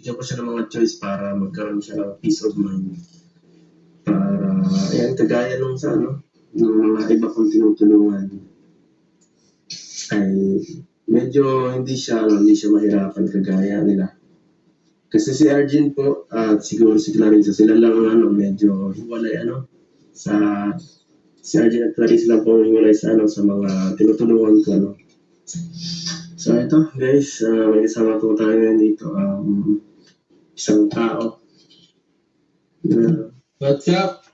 bigyan ko siya ng mga choice para magkaroon siya ng peace of mind. Para, ayan, kagaya nung sa ano, nung mga iba kong tinutulungan, ay medyo hindi siya mahirapan kagaya nila. Kasi si Arjun po at siguro si Clarissa, sila lang ano, medyo hiwalay ano, sa si Arjun at Clarissa lang po hiwalay sa ano, sa mga tinutulungan ko ano. So ito guys, may kasama po tayo ngayon dito, isang tao na What's up?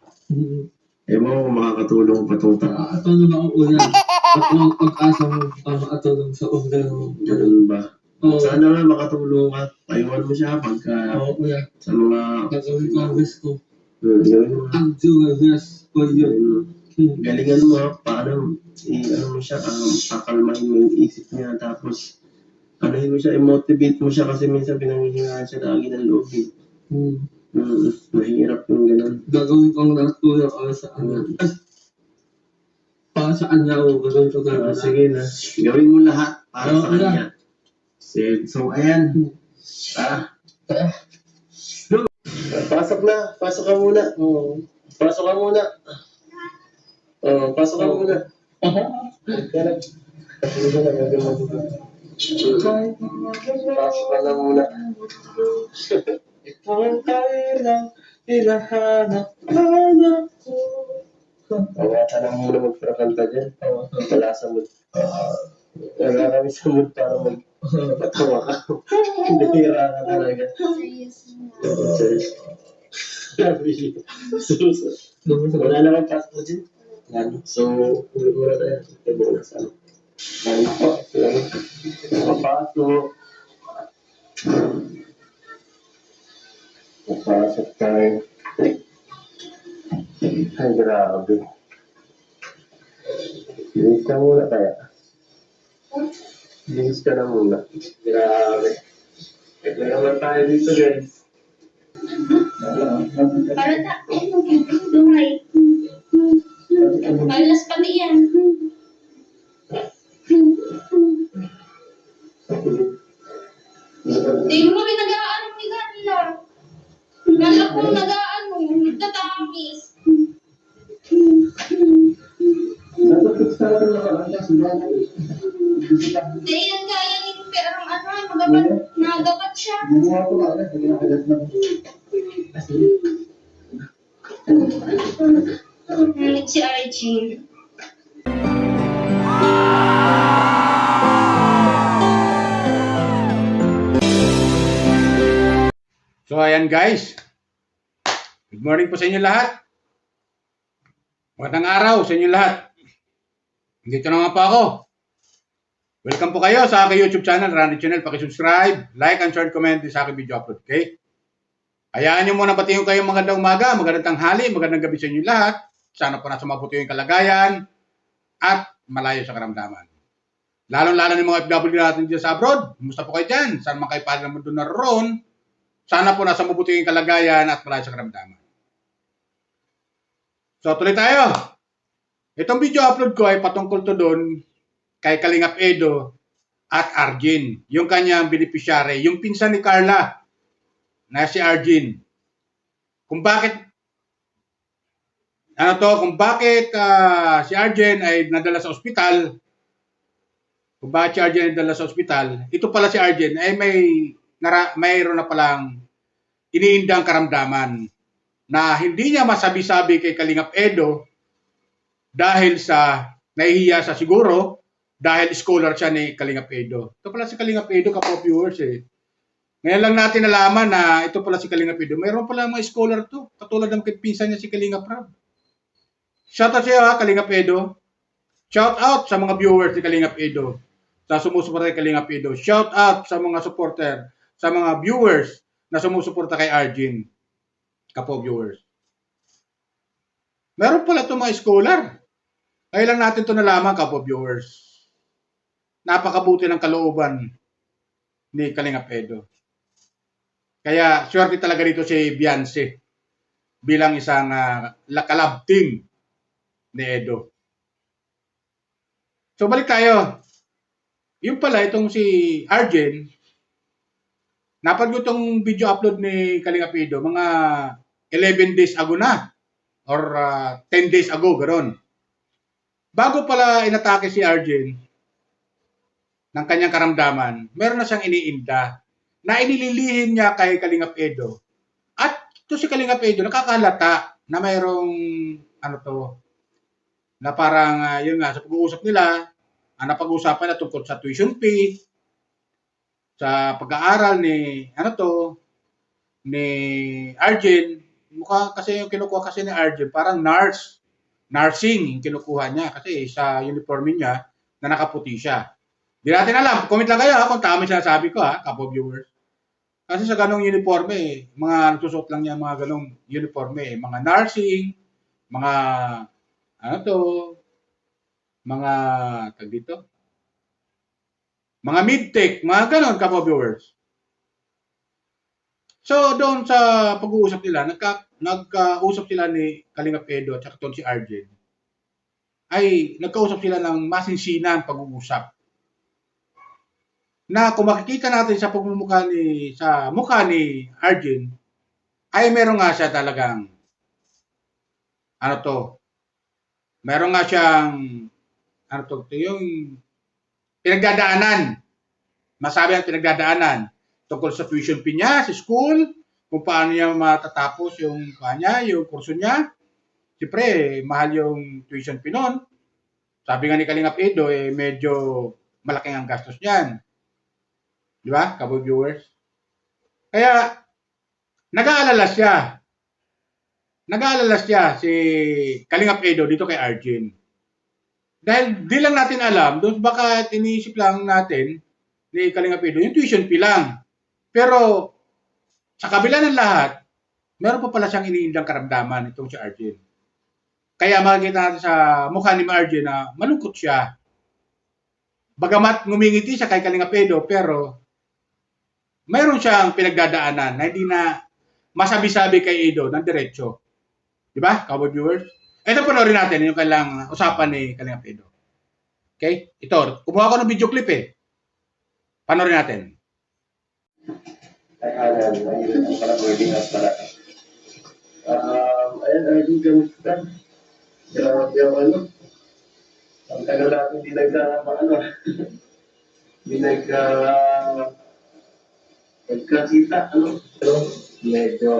mo makakatulong pa itong tao. Nakakatulong ako una. At ang pag-asa mo makakatulong sa order mo. Ganun ba? Oo. Sana nga makatulong ka. Paiwan mo siya pagka Oo, kuya. sa mga Gagawin ko ang best ko. gawin mo. Ang do my best for you. Galingan mo, paano, ano mo siya, pakalmahin mo yung isip niya, tapos, mo siya, i-motivate mo siya kasi minsan pinanghihingaan siya lagi ng loob. Mahirap yung ganun. Gagawin ko ang lahat ko para sa kanya. Para sa kanya ako, gagawin ko talaga. Sige na, gawin mo lahat para sa kanya. So, ayan. Pasok na, pasok ka muna. Pasok ka muna. Pasok ka muna. Pasok ka na muna. Ito ang kahirap, hinahanap ko. Tawata na muna magprakanta dyan. Wala sa mood. Wala kami sa mood para magpatawa ka. Hindi hira ka talaga. Wala naman pasok mo dyan. So, muna tayo. Ito muna sa ano. Papasok. Papasok tayo. Ay, grabe. Linis ka muna kaya. Linis ka na muna. Grabe. Ito naman tayo dito, guys. Para sa dumay. Malas pati yan. Hindi mo kami nag-aano ni Gala. Gala ko nag-aano, nagtatamis. Hindi yan kaya ni perang nagapat siya. Ngunit si Arjun. So ayan guys, good morning po sa inyo lahat. Magandang araw sa inyo lahat. Dito na nga po ako. Welcome po kayo sa aking YouTube channel, Randy Channel. Paki-subscribe, like and share, comment sa aking video upload, okay? Hayaan nyo muna batiin kayo magandang umaga, magandang tanghali, magandang gabi sa inyo lahat. Sana po nasa mabuti yung kalagayan at malayo sa karamdaman. Lalong-lalo ng mga FW natin dyan sa abroad. Kumusta po kayo dyan? Saan man kayo pala ng mundo naroon? Sana po nasa mabuti yung kalagayan at malayo sa karamdaman. So tuloy tayo. Itong video upload ko ay patungkol to doon kay Kalingap Edo at Arjun. Yung kanyang beneficiary, yung pinsan ni Carla na si Arjun. Kung bakit si Arjun ay nadala sa ospital, ito pala si Arjun ay mayroon na palang iniindang karamdaman na hindi niya masabi-sabi kay Kalingap Edo dahil sa nahihiya sa siguro dahil scholar siya ni Kalingap Edo. Ito pala si Kalingap Edo, ka-viewers eh. Ngayon lang natin nalaman na ito pala si Kalingap Edo. Mayroon pala mga scholar to, katulad ng pinsan niya si Kalingap Rab. Shout out sa iyo ha, Kalingap Edo. Shout out sa mga viewers ni Kalingap Edo, sa sumusuporta kay Kalingap Edo. Shout out sa mga supporter, sa mga viewers na sumusuporta kay Arjun, kapo-viewers. Meron pala itong mga scholar. Kaya lang natin ito nalaman, kapo-viewers. Napakabuti ng kalooban ni Kalingap Edo. Kaya swerte talaga dito si Beyonce bilang isang kalab team ni Edo. So balik tayo. Yung pala itong si Arjun, napanood ko itong video upload ni Kalinga Pido, mga 11 days ago na, or 10 days ago, gano'n. Bago pala inatake si Arjen ng kanyang karamdaman, meron na siyang iniinda na inililihim niya kay Kalinga Pido. At ito si Kalinga Pido, nakakalata na mayroong, ano to, na parang, yun nga, sa pag-uusap nila, napag-uusapan na tungkol sa tuition fee, sa pag-aaral ni, ni Arjen. Mukha kasi yung kinukuha kasi ni Arjen, parang nursing yung kinukuha niya kasi sa uniform niya na nakaputi siya. Di natin alam. Comment lang kayo kung tama yung sinasabi ko kapo viewers. Kasi sa ganong uniforme, mga nagsusot lang niya mga ganong uniforme, mga nursing, mga mga tag dito, mga mid-tech, mga ganon kapo viewers. So doon sa pag-uusap nila, nagkausap sila ni Kalinga Pido at saka si Arjen. Ay nagkausap sila ng masinsinan pag-uusap. Na kung makikita natin sa pagmumukha sa mukha ni Arjen, ay meron nga siya talagang meron nga siyang yung pinagdadaanan. Masabi ang pinagdadaanan tungkol sa tuition fee niya sa school, kung paano niya matatapos yung kurso niya. Siyempre, mahal yung tuition fee noon. Sabi nga ni Kalinga Pido, medyo malaking ang gastos niyan. Di ba, kabo viewers? Kaya, nag-aalala siya si Kalinga Pido dito kay Arjen. Dahil di lang natin alam, doon baka iniisip lang natin ni Kalinga Pido, yung tuition fee lang. Pero, sa kabila ng lahat, meron pa pala siyang iniindang karamdaman itong si Arjen. Kaya makikita natin sa mukha ni Arjen na malungkot siya. Bagamat ngumingiti siya kay Kalinga Pido, pero mayroon siyang pinagdadaanan na hindi na masabi-sabi kay Ido ng diretso. Di ba, cowboy viewers? Ito panoorin natin yung kailang usapan ni Kalinga Pido. Okay? Ito, kumuha ko ng video clip Panoorin natin. Ayan, Arjen, kamusta? Grabe ang ang tagal natin hindi nagkakita, Pero medyo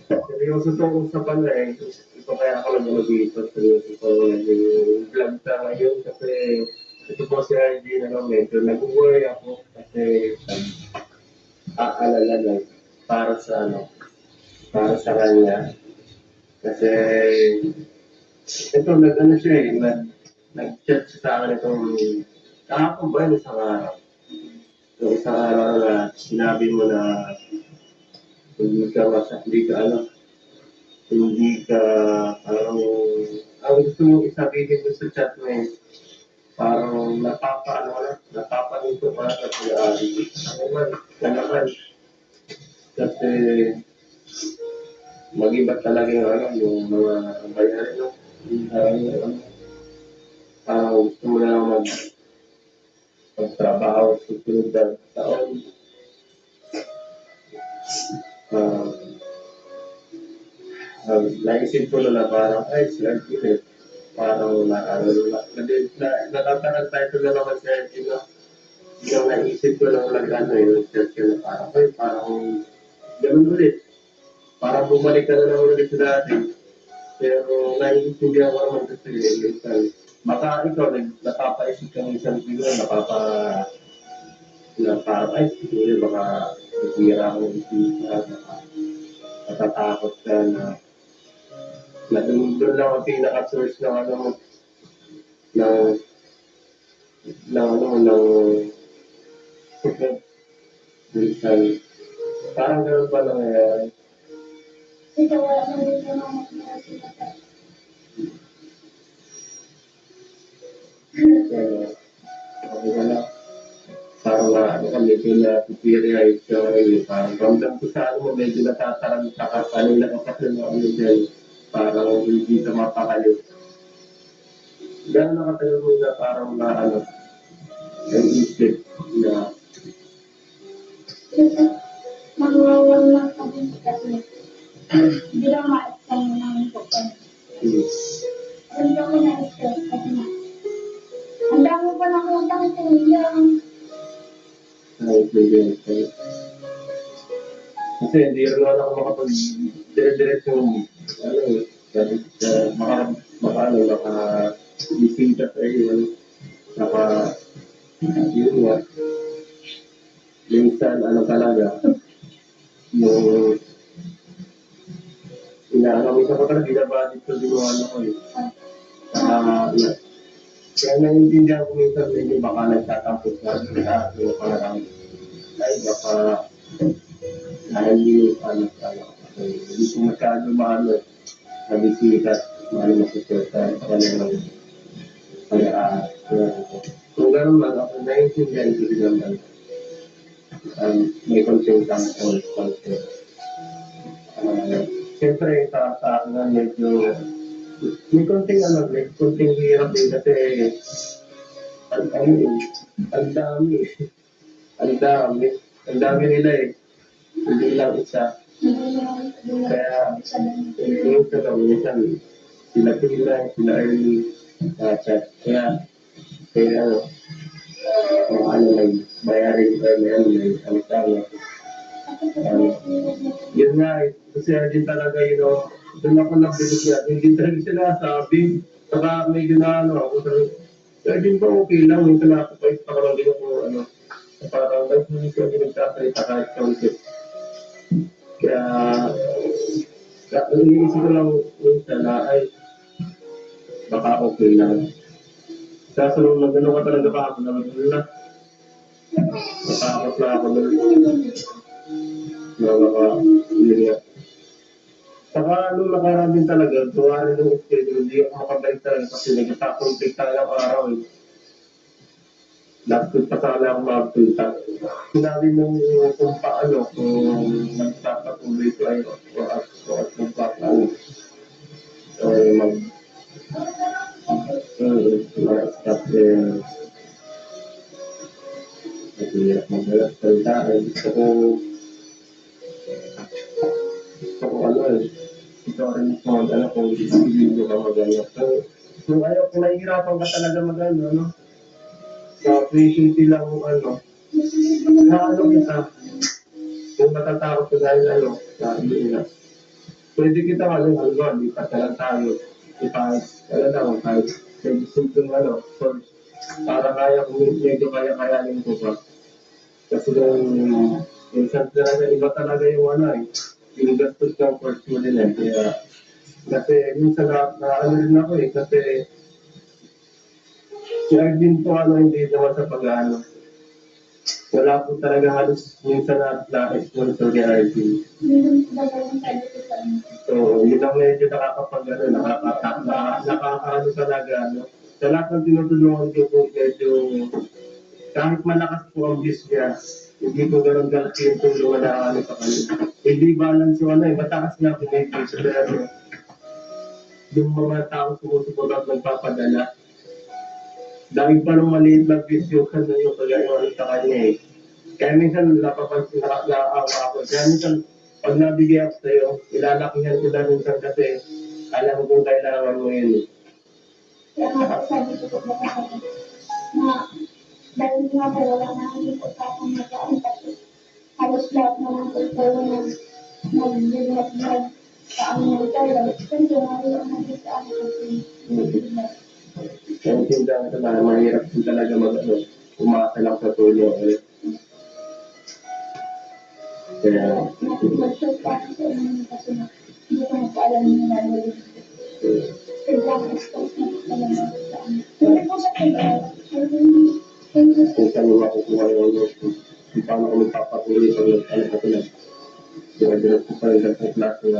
seryoso itong usapan na Ito kaya ako lang dito. Seryoso ito yung vlog ka ngayon kasi ito po si Arjen, medyo nag-worry ako kasi aalala lang para sa kanya. Kasi ito, nag-chat sa akin itong kahapon ba yung isang araw na sinabi mo na hindi ka parang ang gusto mong isabihin mo sa chat mo parang napapanuto ka sa pag-aaral. Naman. Kasi mag-iba talaga yung mga bayarin, parang gusto mo na lang magtrabaho sa susunod na taon. Naisip ko na parang, si Arjen parang natatanag tayo na naman si Arjen yung naisip ko lang yung search na parang ganun ulit. Parang bumalik ka na lang ulit sa dati. Pero naiintindihan ko naman kasi minsan. Baka ikaw, napapaisip ka minsan siguro, siguro baka nasira ako ng isip natatakot ka na doon lang ang pinaka-source ng minsan. Parang gano'n pa nangyayari. Ito wala nang dito ng Okay na. Parang medyo na-realize ko parang ramdam ko sa medyo natatarang kanina ko kasi dyan. Parang hindi ka mapakaliw. Gano'n nakatagal mo parang ang isip na Magwawalan kami kasi hindi lang ma-explain namin po. Hindi ako na-stress kasi nga. Ang dami pa nakutang ko nilang. Ay, pwede. Kasi hindi rin naman ako makapag-dire-diretso ano eh. Kasi gising ka sa iyo, yun nga. Minsan, talaga, yung minsan ko talaga, ginabadit ko din yung ko eh. Kaya naiintindihan ko minsan medyo baka nagtatapos na yung parang ay baka dahil yung hindi ko masyado nabisikat, masusunod sa kanilang pag-aaral. Kung gano'n man, ako naiintindihan ko din naman. May konting sample. Siyempre, sa akin nga medyo may konting hirap din kasi ang dami nila eh. Hindi lang isa. Kaya, minsan, sila ay chat. Kaya, may bayarin ko, may tawag. Yun nga, kasi din talaga doon ako nagbilis niya, hindi talaga sinasabi, saka may ginano ako, kaya din ba okay lang, yung pinapapayos pa lang din ako, parang hindi ko nagsasalita kahit concept. Kaya iniisip ko lang minsan na ay, baka okay lang. Kaso nung nagano ka talaga pa ako naman na, natakot na ako doon. Yun nga. Saka nung nakaraan din talaga, gawa rin ng schedule, hindi ako makabalik talaga kasi nagkakakonflict tayo ng araw eh. Dapat pa sana ako magpunta. Sinabi nung kung paano, kung magpapatuloy ko ay at magpapano. Mag-stop din. Naghihirap magdalas salita. Gusto ko ito rin kung hindi ka magano. Kung kung nahihirapan ka talaga magano, sa creativity lang kita. Kung matatakot ka dahil sabi nila. Pwede kita hindi pa lang tayo. Kahit medyo simple first. Para medyo kaya-kayanin ko pa. Kasi minsan talaga, iba talaga yung yung gastos ng first mo din eh. Kaya, kasi minsan rin ako eh, kasi si Arvin po hindi naman sa pag-ano. Wala po talaga halos minsan na-sponsor ni Arvin. So, yun ang medyo nakakaano talaga. Sa lahat ng tinutulungan ko po, medyo kahit malakas po ang views niya, hindi ko ganun galaki yung tulungan na sa kanya. Hindi balance yung matakas na po may views. Pero, yung mga tao sumusuport at nagpapadala, dahil pa nung maliit na views yung kagayaan sa kanya eh. Kaya minsan napapansin naawa ako. Kaya minsan, pag nabigay ako sa'yo, ilalakihan ko na minsan kasi alam ko kung kailangan mo yun eh. Kaya nga sabi ko po na dahil nga ba wala na hindi po sa akong nagaan kasi halos lahat naman po tayo nag-dinat-dinat sa aming tayo. Kasi nga rin ang sa amin kasi kaya tindahan ito na mahirap din talaga umasa lang sa tulong. Kaya mag-surpa ako sa inyo kasi hindi ko napaalam yung nalulog. Kailangan expose na talaga sa amin. Hindi po sa kailangan. kung saan mo makukuha kung paano ko magpapatuloy pag ako lang. Diba ko pa rin sa klase sa eskwela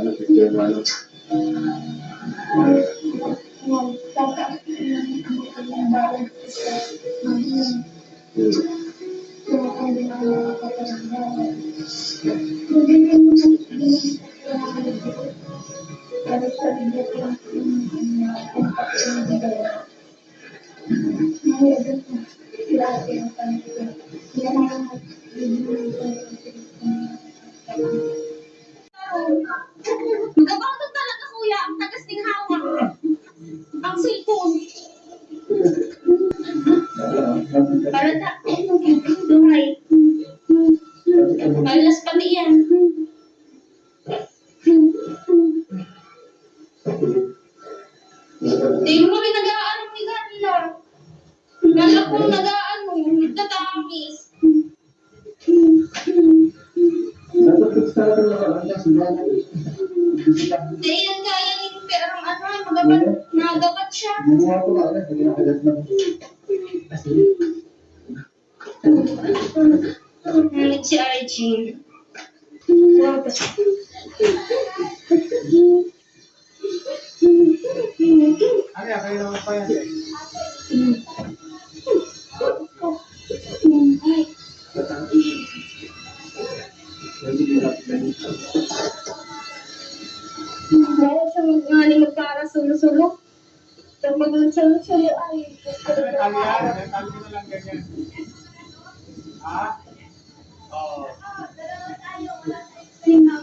Minus pati yan. Di mo kami nag-aano ni Carla. Kala ko nag-aano, nagtatamis. Di yan kaya ni pero magapat siya. Ngunit si Archie. Ano yan? Kayo naman pa yan. Dahil sa mga magkara sulo-sulo. Kapag sulo-sulo ay Tali yan. Tali mo na lang ganyan. Ha? Oo. Kanan.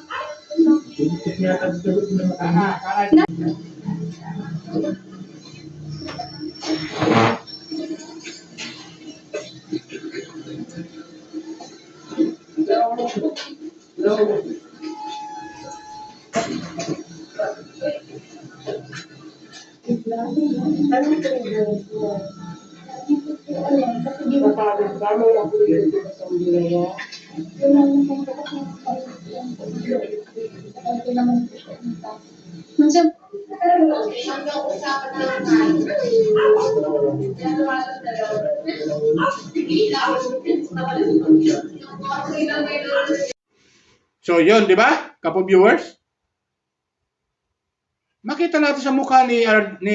So yun, di ba? Kapo viewers? Makita natin sa mukha ni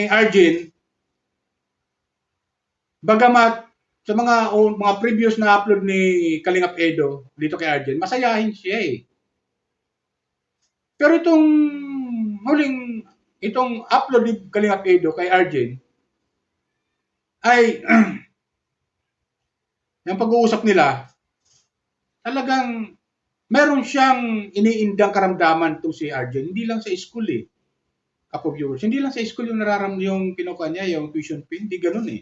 Arjen, bagamat sa mga previous na upload ni Kalingap Edo dito kay Arjen, masayahin siya eh. Pero itong upload ni Kalingap Edo kay Arjen ay yung pag-uusap nila, talagang meron siyang iniindang karamdaman to si Arjen, hindi lang sa school eh. Kapo viewers, hindi lang sa school yung kinukuha niya, yung tuition fee, hindi ganun eh.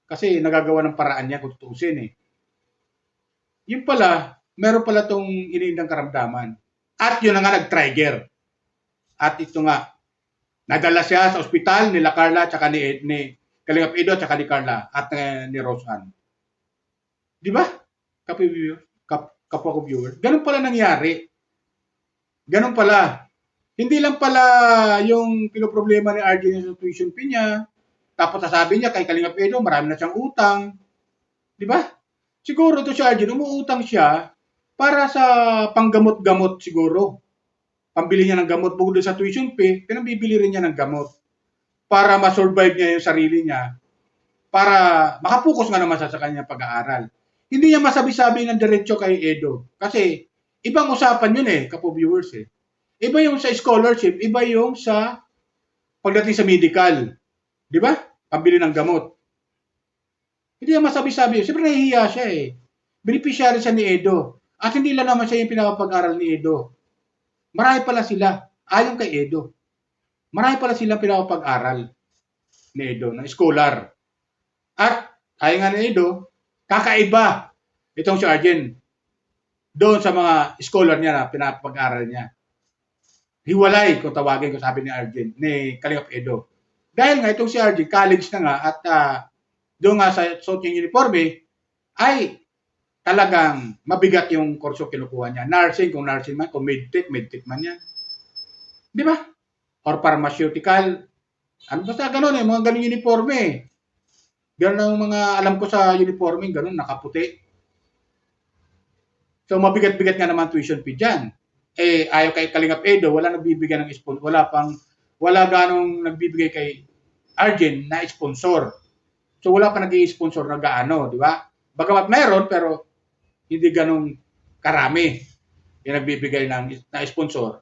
Kasi nagagawa ng paraan niya kung tutuusin eh. Yung pala, meron pala tong iniindang karamdaman. At yun na nga nag-trigger. At ito nga, nadala siya sa ospital nila Carla, tsaka ni Kalingap Edo, tsaka ni Carla, at ni Roseanne. Di ba? Kapwa ko viewer. Ganun pala nangyari. Ganun pala. Hindi lang pala yung pinoproblema ni Arjen sa tuition fee niya. Tapos sasabi niya kay Kalingap Edo, marami na siyang utang. Di ba? Siguro to si Arjen, umuutang siya para sa panggamot-gamot siguro. Pambili niya ng gamot bukod sa tuition fee, pinabibili rin niya ng gamot. Para ma-survive niya yung sarili niya. Para makapokus nga naman sa kanyang pag-aaral. Hindi niya masabi-sabi ng diretso kay Edo. Kasi ibang usapan yun eh, kapo viewers eh. Iba yung sa scholarship, iba yung sa pagdating sa medical. Di ba? Pambili ng gamot. Hindi niya masabi-sabi. Siyempre nahihiya siya eh. Beneficiary siya ni Edo. At hindi lang naman siya yung pinapag-aral ni Edo. Marami pala sila. Ayon kay Edo. Marami pala silang pinapag-aral ni Edo, ng scholar. At ayon nga ni Edo, kakaiba itong si Arjen doon sa mga scholar niya na pinapag-aral niya. Hiwalay, kung tawagin ko, sabi ni Arjen, ni Kalingap Edo. Dahil nga itong si Arjen, college na nga at doon nga sa suot yung uniforme, ay talagang mabigat yung kurso kinukuha niya. Nursing, kung nursing man, kung medtech man yan. Di ba? Or pharmaceutical. Ano basta ganun eh, mga ganun uniforme. Ganun ang mga alam ko sa uniforme, ganun, nakaputi. So mabigat-bigat nga naman tuition fee dyan. Eh, ayaw kay Kalingap Edo, wala nagbibigay ng sponsor, wala ganong nagbibigay kay Arjen na sponsor. So wala pa nag-i-sponsor na gaano, di ba? Bagamat meron, pero hindi ganong karami yung nagbibigay na sponsor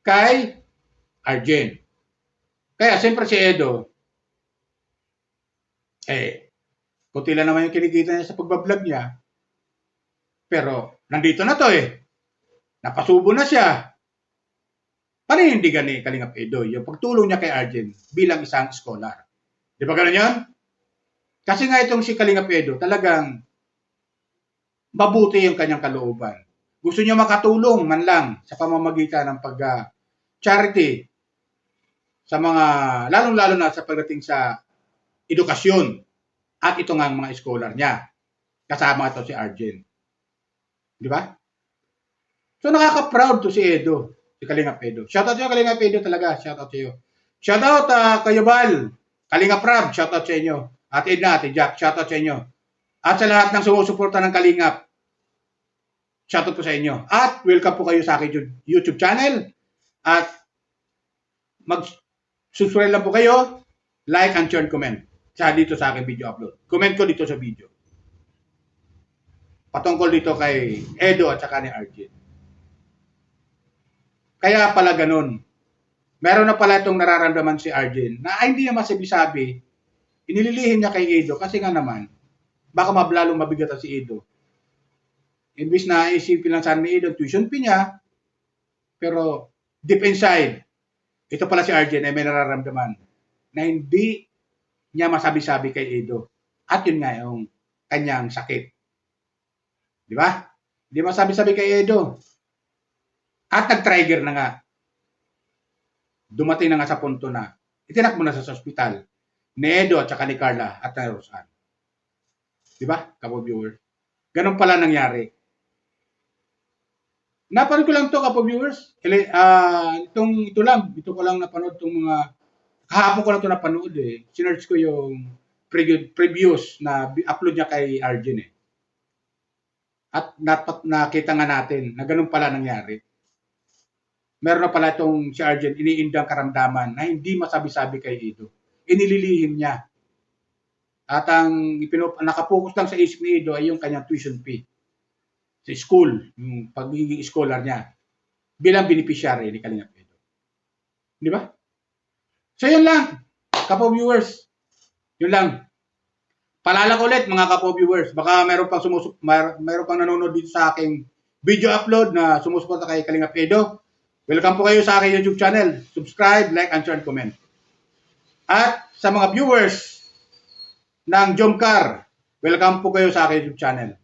kay Arjen. Kaya siyempre si Edo, kunti lang naman yung kinikita niya sa pagbablog niya. Pero nandito na to eh. Napasubo na siya. Paninindigan ni Kalingap Edo yung pagtulong niya kay Arjen bilang isang scholar. Di ba ganun yun? Kasi nga itong si Kalingap Edo talagang mabuti yung kanyang kalooban. gusto nyo makatulong man lang sa pamamagitan ng charity sa mga, lalong-lalo na sa pagdating sa edukasyon at ito nga ang mga scholar niya. Kasama ito si Arjen. Di ba? So nakaka-proud to si Edo, si Kalingap Edo. Shoutout sa iyo, Kalingap Edo talaga. Shoutout sa iyo. Shoutout kayo Bal, Kalingap Rab, shoutout sa inyo. At Edna, Ate Jack, shoutout sa inyo. At sa lahat ng sumusuporta ng Kalingap, shoutout po sa inyo. At welcome po kayo sa aking YouTube channel. At mag-subscribe lang po kayo, like and share and comment dito sa aking video upload. Comment ko dito sa video. Patungkol dito kay Edo at saka ni Arjen. Kaya pala ganun. Meron na pala itong nararamdaman si Arjen na hindi niya masabi-sabi, inililihin niya kay Edo kasi nga naman, baka lalong mabigatan si Edo. Imbis na isipin lang sana ni Edo, tuition fee niya, pero deep inside, ito pala si Arjen ay may nararamdaman na hindi niya masabi-sabi kay Edo. At yun nga yung kanyang sakit. Di ba? Hindi masabi-sabi kay Edo. At nag-trigger na nga. Dumating na nga sa punto na itinakbo na sa ospital ni Edo at saka ni Carla at ni Rosan. Di ba, kapo-viewers? Ganun pala nangyari. Napanood ko lang to kapo-viewers. Ito ko lang napanood itong mga, kahapon ko lang ito napanood eh. Sinearch ko yung previous na upload niya kay Arjen eh. At nakita nga natin na ganun pala nangyari. Meron na pala itong si Arjen, iniindang karamdaman na hindi masabi-sabi kay Edo. Inililihim niya. At ang nakapokus lang sa isip ni Edo ay yung kanyang tuition fee sa school, yung pagiging scholar niya bilang beneficiary ni Kalingap Edo. Di ba? So yun lang, kapo-viewers. Yun lang. Paalala ko ulit mga kapo-viewers, baka meron pang nanonood dito sa aking video upload na sumusuporta kay Kalingap Edo. Welcome po kayo sa aking YouTube channel. Subscribe, like, and share, and comment. At sa mga viewers ng Jomcar, welcome po kayo sa aking YouTube channel.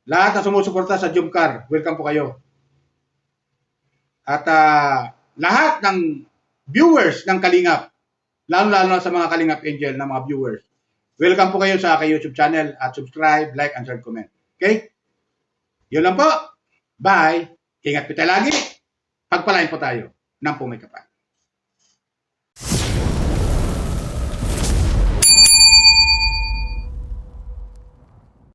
Lahat na sumusuporta sa Jomcar, welcome po kayo. At lahat ng viewers ng Kalingap, lalo-lalo na sa mga Kalingap Angel na mga viewers, welcome po kayo sa aking YouTube channel at subscribe, like, and share, comment. Okay? Yun lang po. Bye. Ingat po tayo lagi. Pagpalain po tayo ng pumikapan.